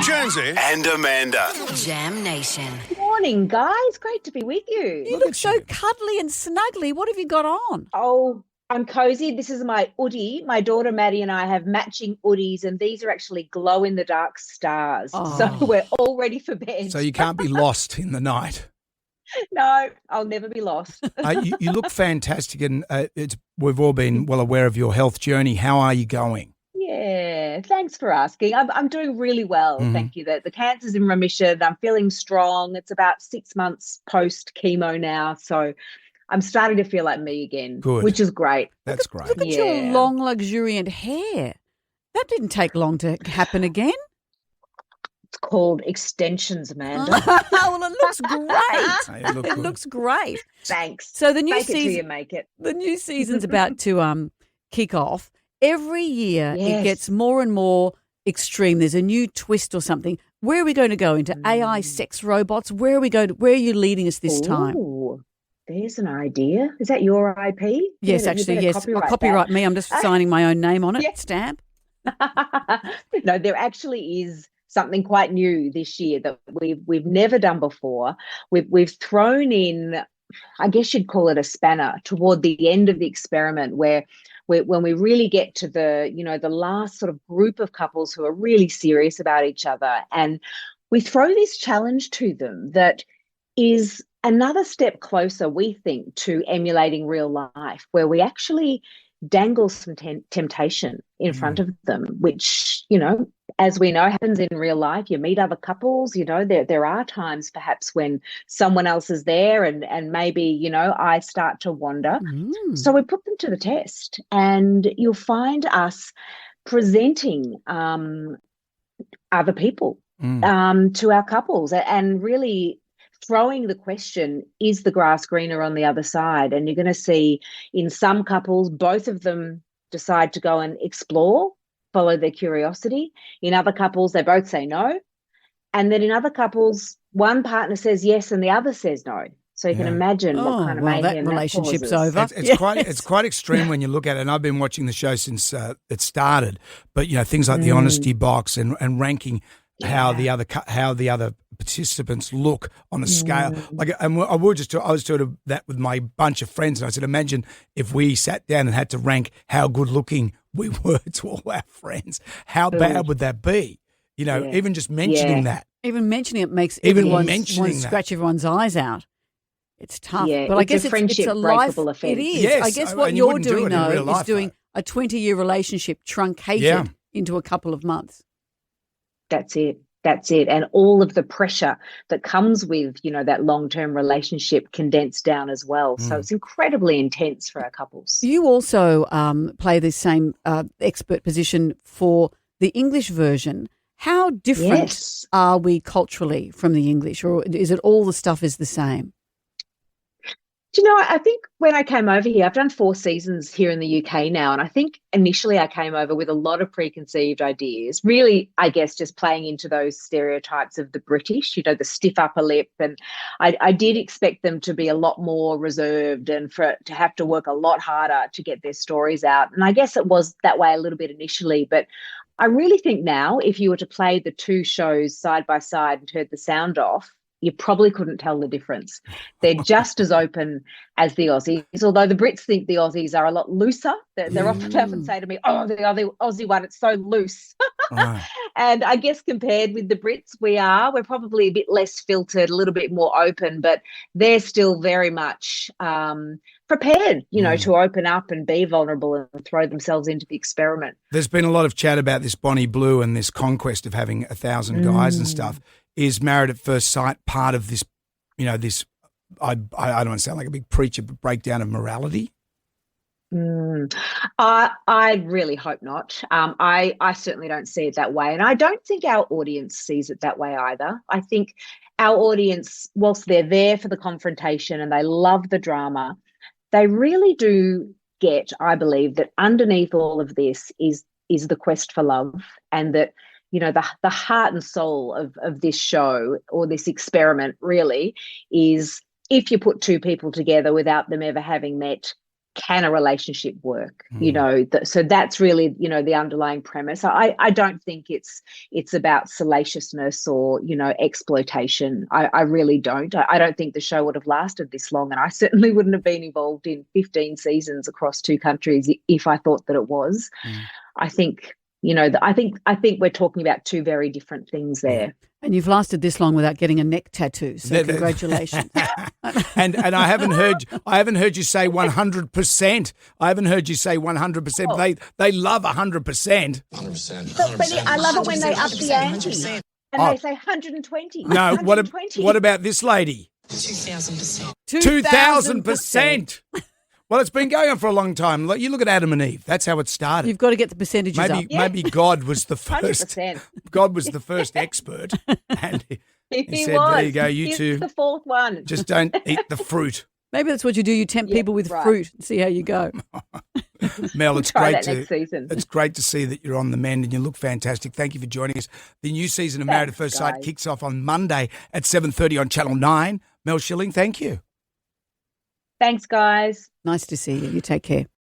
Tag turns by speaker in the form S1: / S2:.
S1: Jonesy and Amanda.
S2: Jam Nation.
S3: Morning, guys. Great to be with you.
S4: You look so cuddly and snuggly. What have you got on?
S3: Oh, I'm cozy. This is my hoodie. My daughter Maddie and I have matching hoodies, and these are actually glow-in-the-dark stars. So we're all ready for bed.
S5: So you can't be lost in the night.
S3: No, I'll never be lost.
S5: You look fantastic, and we've all been well aware of your health journey. How are you going?
S3: Yeah, thanks for asking. I'm doing really well. Thank you. The cancer's in remission. I'm feeling strong. It's about 6 months post chemo now. So I'm starting to feel like me again, which is great.
S5: That's great.
S4: Look at your long, luxuriant hair. That didn't take long to happen again.
S3: It's called extensions, Amanda.
S4: Well, it looks great. It looks great.
S3: Thanks.
S4: So the new
S3: Make
S4: season,
S3: it till you make it.
S4: The new season's about to kick off. Every year it gets more and more extreme. There's a new twist or something. Where are we going to go? Into AI sex robots? Where are we going? Where are you leading us this time?
S3: There's an idea. Is that your IP?
S4: Yes, actually, yes. Copyright me. I'm just signing my own name on it. Stamp.
S3: No, there actually is something quite new this year that we've never done before. We've thrown in, I guess you'd call it a spanner, toward the end of the experiment where when we really get to the last sort of group of couples who are really serious about each other, and we throw this challenge to them that is another step closer, we think, to emulating real life, where we actually dangle some temptation in front of them, which, as we know, happens in real life. You meet other couples, there are times perhaps when someone else is there and maybe, I start to wander. So we put them to the test, and you'll find us presenting other people to our couples and really throwing the question, is the grass greener on the other side? And you're going to see in some couples, both of them decide to go and explore, follow their curiosity. In other couples, they both say no. And then in other couples, one partner says yes and the other says no. So you can imagine what kind of mayhem
S4: that relationship's
S3: causes.
S4: over.
S5: It's quite extreme when you look at it. And I've been watching the show since it started. But things like the honesty box and ranking how the other participants look on a scale. I was doing that with my bunch of friends, and I said, imagine if we sat down and had to rank how good looking we were to all our friends. How bad would that be? Even just mentioning that.
S4: Even mentioning it makes everyone want to scratch everyone's eyes out. It's tough.
S3: Yeah,
S4: but I guess it's a life.
S3: Offense.
S4: It is.
S5: Yes,
S4: I guess what you're doing, though, is doing
S5: though.
S4: a 20-year relationship truncated into a couple of months.
S3: That's it. And all of the pressure that comes with, that long-term relationship condensed down as well. So it's incredibly intense for our couples.
S4: You also play the same expert position for the English version. How different are we culturally from the English, or is it all the stuff is the same?
S3: I think when I came over here, I've done 4 seasons here in the UK now, and I think initially I came over with a lot of preconceived ideas, really, I guess, just playing into those stereotypes of the British, the stiff upper lip, and I did expect them to be a lot more reserved and to have to work a lot harder to get their stories out, and I guess it was that way a little bit initially, but I really think now if you were to play the 2 shows side by side and turn the sound off, you probably couldn't tell the difference. They're just as open as the Aussies, although the Brits think the Aussies are a lot looser. They're often say to me, the Aussie one, it's so loose. And I guess compared with the Brits, we're probably a bit less filtered, a little bit more open, but they're still very much prepared, to open up and be vulnerable and throw themselves into the experiment.
S5: There's been a lot of chat about this Bonnie Blue and this conquest of having 1,000 guys and stuff. Is Married at First Sight part of this, this, I don't want to sound like a big preacher, but breakdown of morality?
S3: I really hope not. I certainly don't see it that way. And I don't think our audience sees it that way either. I think our audience, whilst they're there for the confrontation and they love the drama, they really do get, I believe, that underneath all of this is the quest for love, and that the heart and soul of this show or this experiment really is, if you put 2 people together without them ever having met, can a relationship work? So that's really, the underlying premise. I don't think it's about salaciousness or, exploitation. I really don't. I don't think the show would have lasted this long, and I certainly wouldn't have been involved in 15 seasons across 2 countries if I thought that it was. I think, I think we're talking about 2 very different things there.
S4: And you've lasted this long without getting a neck tattoo, so congratulations.
S5: and I haven't heard you say 100%. I haven't heard you say 100%.
S3: Oh.
S5: They love 100%.
S1: 100%.
S3: But I love it when they up the ante and they say 120.
S5: No,
S3: 120.
S5: what about this lady?
S1: 2,000%.
S5: 2,000%. Well, it's been going on for a long time. You look at Adam and Eve. That's how it started.
S4: You've got to get the percentages up.
S5: Maybe God was the first.
S3: 100%.
S5: God was the first expert, and he said,
S3: was.
S5: "There you go, you
S3: He's
S5: two.
S3: the 4th one.
S5: Just don't eat the fruit."
S4: Maybe that's what you do. You tempt people with fruit and see how you go.
S5: Mel, it's
S3: Try
S5: great
S3: that next season.
S5: It's great to see that you're on the mend and you look fantastic. Thank you for joining us. The new season of Married at First Sight kicks off on Monday at 7:30 on Channel 9. Mel Schilling, thank you.
S3: Thanks, guys.
S4: Nice to see you. You take care.